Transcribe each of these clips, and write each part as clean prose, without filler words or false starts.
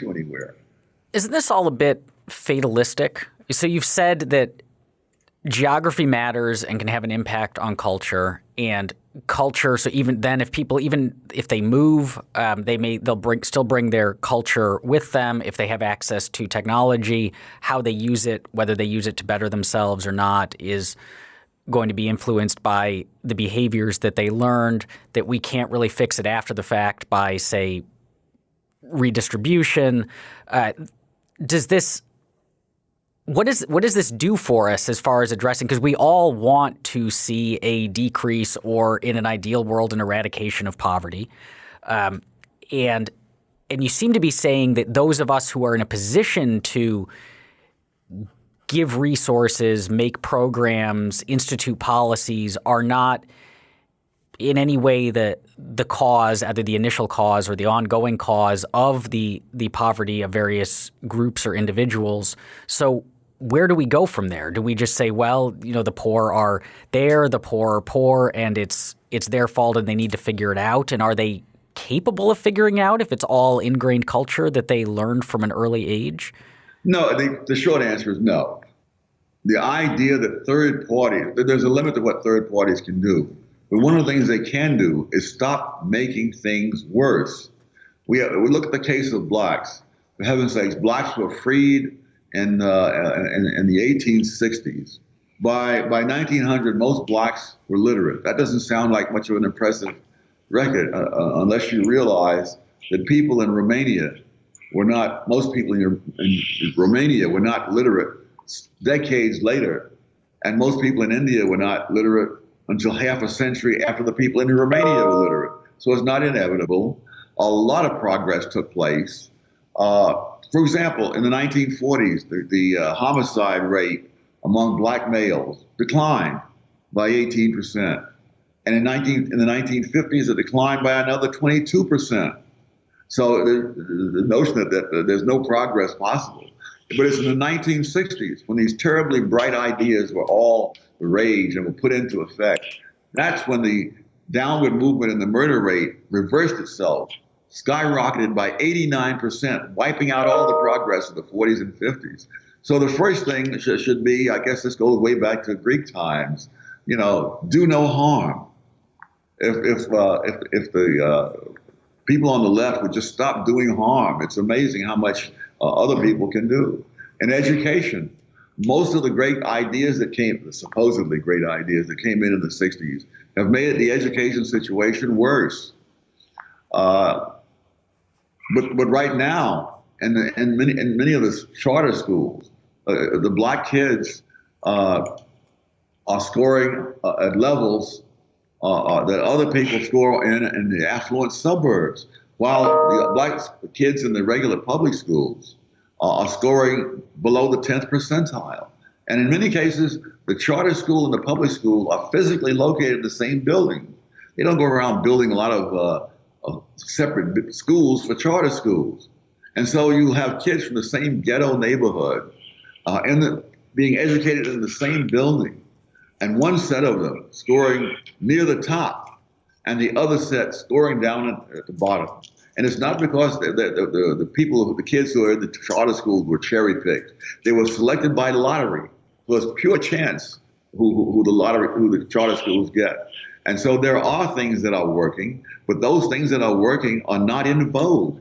you anywhere. Isn't this all a bit fatalistic? So you've said that geography matters and can have an impact on culture, and culture. So even then, even if they move, they'll still bring their culture with them if they have access to technology. How they use it, whether they use it to better themselves or not, is going to be influenced by the behaviors that they learned. That we can't really fix it after the fact by, say, redistribution. What does this do for us as far as addressing? Because we all want to see a decrease, or in an ideal world, an eradication of poverty, and you seem to be saying that those of us who are in a position to give resources, make programs, institute policies are not in any way the cause, either the initial cause or the ongoing cause of the poverty of various groups or individuals. So where do we go from there? Do we just say, well, the poor are there, the poor are poor, and it's their fault and they need to figure it out? And are they capable of figuring out if it's all ingrained culture that they learned from an early age? No, the short answer is no. The idea that third parties, there's a limit to what third parties can do. But one of the things they can do is stop making things worse. We look at the case of blacks. For heaven's sakes, blacks were freed in the 1860s. By 1900, most blacks were literate. That doesn't sound like much of an impressive record unless you realize that people in Romania most people in Romania were not literate decades later, and most people in India were not literate until half a century after the people in Romania were literate. So it's not inevitable. A lot of progress took place. For example, in the 1940s, the homicide rate among black males declined by 18%. And in the 1950s, it declined by another 22%. So the notion that there's no progress possible. But it's in the 1960s, when these terribly bright ideas were all the rage and were put into effect. That's when the downward movement in the murder rate reversed itself, skyrocketed by 89%, wiping out all the progress of the 40s and 50s. So the first thing should be, I guess this goes way back to Greek times, do no harm. If the people on the left would just stop doing harm, it's amazing how much other people can do. In education, most of the great ideas that came, supposedly great ideas that came in the 60s, have made the education situation worse. But right now, in many of the charter schools, the black kids are scoring at levels that other people score in the affluent suburbs, while the black kids in the regular public schools are scoring below the 10th percentile. And in many cases, the charter school and the public school are physically located in the same building. They don't go around building a lot of separate schools for charter schools. And so you have kids from the same ghetto neighborhood being educated in the same building, and one set of them scoring near the top and the other set scoring down at the bottom. And it's not because the kids who are in the charter schools were cherry picked. They were selected by lottery. It was pure chance who the charter schools get. And so there are things that are working, but those things that are working are not in vogue.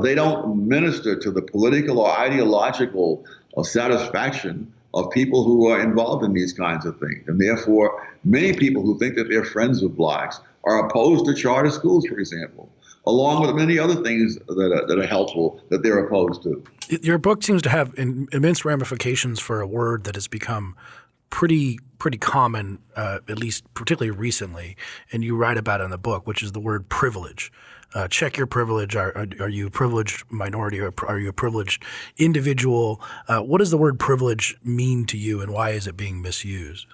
They don't minister to the political or ideological satisfaction of people who are involved in these kinds of things. And therefore, many people who think that they're friends with blacks are opposed to charter schools, for example, along with many other things that are helpful that they're opposed to. Your book seems to have immense ramifications for a word that has become pretty common, at least particularly recently, and you write about it in the book, which is the word privilege. Check your privilege. Are you a privileged minority, or are you a privileged individual? What does the word privilege mean to you, and why is it being misused?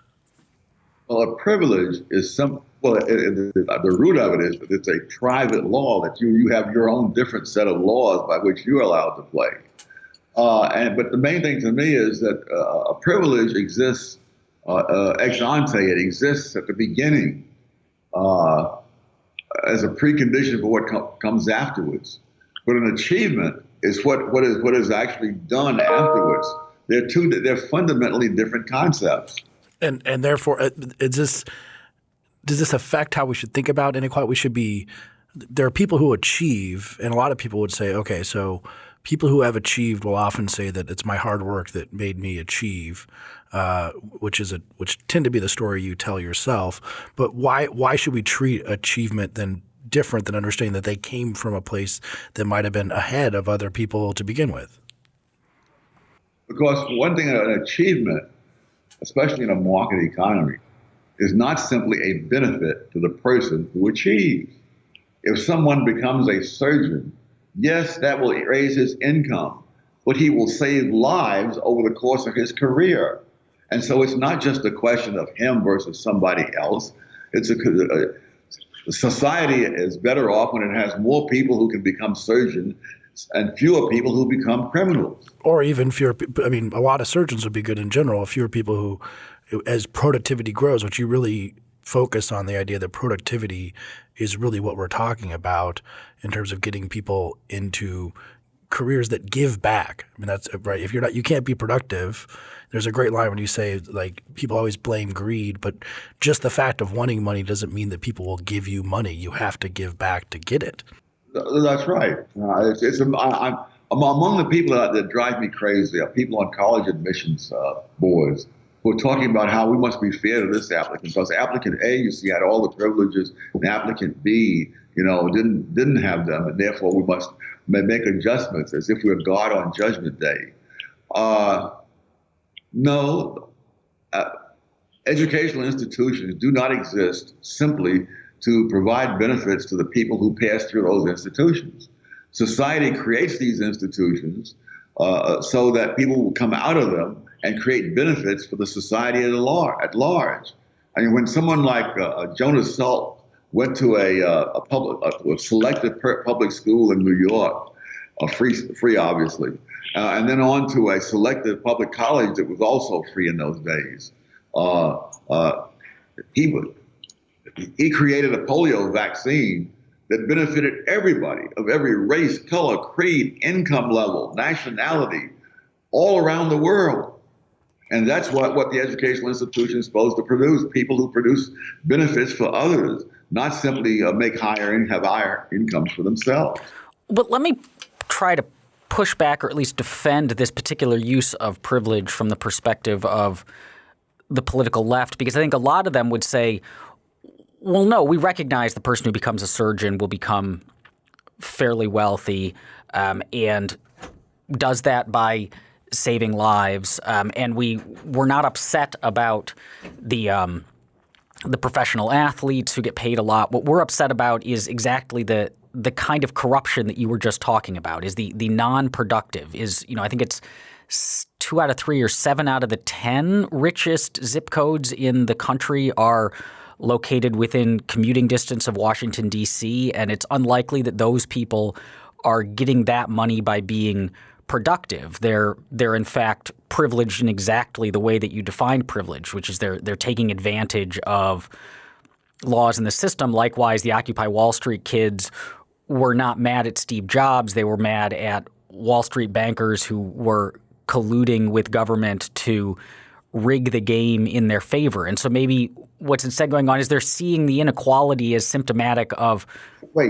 Well, a privilege is the root of it is that it's a private law that you have your own different set of laws by which you're allowed to play. But the main thing to me is that a privilege exists ex ante. It exists at the beginning as a precondition for what comes afterwards. But an achievement It's what is actually done afterwards. They're fundamentally different concepts. And therefore, does this affect how we should think about inequality? There are people who achieve, and a lot of people would say, okay, so people who have achieved will often say that it's my hard work that made me achieve, which tend to be the story you tell yourself. But why should we treat achievement then different than understanding that they came from a place that might have been ahead of other people to begin with? Because one thing, an achievement, especially in a market economy, is not simply a benefit to the person who achieves. If someone becomes a surgeon, yes, that will raise his income, but he will save lives over the course of his career. And so it's not just a question of him versus somebody else. Society is better off when it has more people who can become surgeons and fewer people who become criminals. Or even fewer. I mean, a lot of surgeons would be good in general. Fewer people who, as productivity grows, which you really focus on the idea that productivity is really what we're talking about in terms of getting people into careers that give back. I mean, that's right. If you can't be productive. There's a great line when you say, like, people always blame greed, but just the fact of wanting money doesn't mean that people will give you money. You have to give back to get it. That's right. I'm among the people that drive me crazy are people on college admissions boards who are talking about how we must be fair to this applicant because applicant A, you see, had all the privileges, and applicant B, didn't have them, and therefore we must make adjustments as if we're God on Judgment Day. No, educational institutions do not exist simply to provide benefits to the people who pass through those institutions. Society creates these institutions so that people will come out of them and create benefits for the society at large. I mean, when someone like Jonas Salk went to a selected public school in New York, free obviously, and then on to a selected public college that was also free in those days. He created a polio vaccine that benefited everybody of every race, color, creed, income level, nationality, all around the world. And that's what the educational institution is supposed to produce, people who produce benefits for others, not simply have higher incomes for themselves. But let me try to push back or at least defend this particular use of privilege from the perspective of the political left, because I think a lot of them would say, well, no, we recognize the person who becomes a surgeon will become fairly wealthy and does that by saving lives. And we're not upset about the professional athletes who get paid a lot. What we're upset about is exactly the kind of corruption that you were just talking about, is the non-productive, I think it's 2 out of 3 or 7 out of the 10 richest zip codes in the country are located within commuting distance of Washington, D.C., and it's unlikely that those people are getting that money by being productive. They're in fact privileged in exactly the way that you defined privilege, which is they're taking advantage of laws in the system. Likewise, the Occupy Wall Street kids were not mad at Steve Jobs. They were mad at Wall Street bankers who were colluding with government to rig the game in their favor. And so maybe what's instead going on is they're seeing the inequality as symptomatic of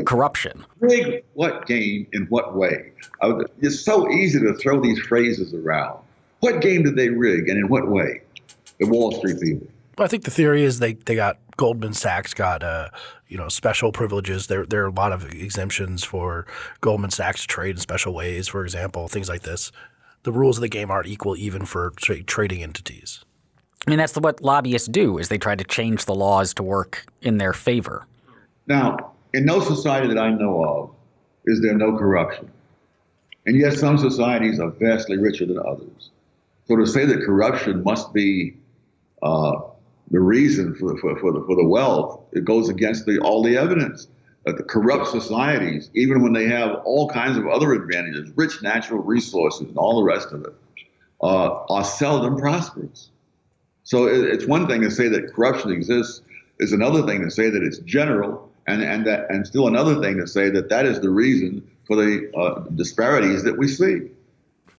corruption. Rig what game in what way? It's so easy to throw these phrases around. What game did they rig and in what way? The Wall Street people. Well, I think the theory is they got Goldman Sachs got special privileges. There are a lot of exemptions for Goldman Sachs to trade in special ways, for example, things like this. The rules of the game aren't equal even for trading entities. I mean, that's what lobbyists do, is they try to change the laws to work in their favor. Now, in no society that I know of is there no corruption. And yet some societies are vastly richer than others. So to say that corruption must be the reason for the wealth, it goes against all the evidence. The corrupt societies, even when they have all kinds of other advantages, rich natural resources and all the rest of it, are seldom prosperous. So it's one thing to say that corruption exists. It's another thing to say that it's general, and still another thing to say that is the reason for the disparities that we see.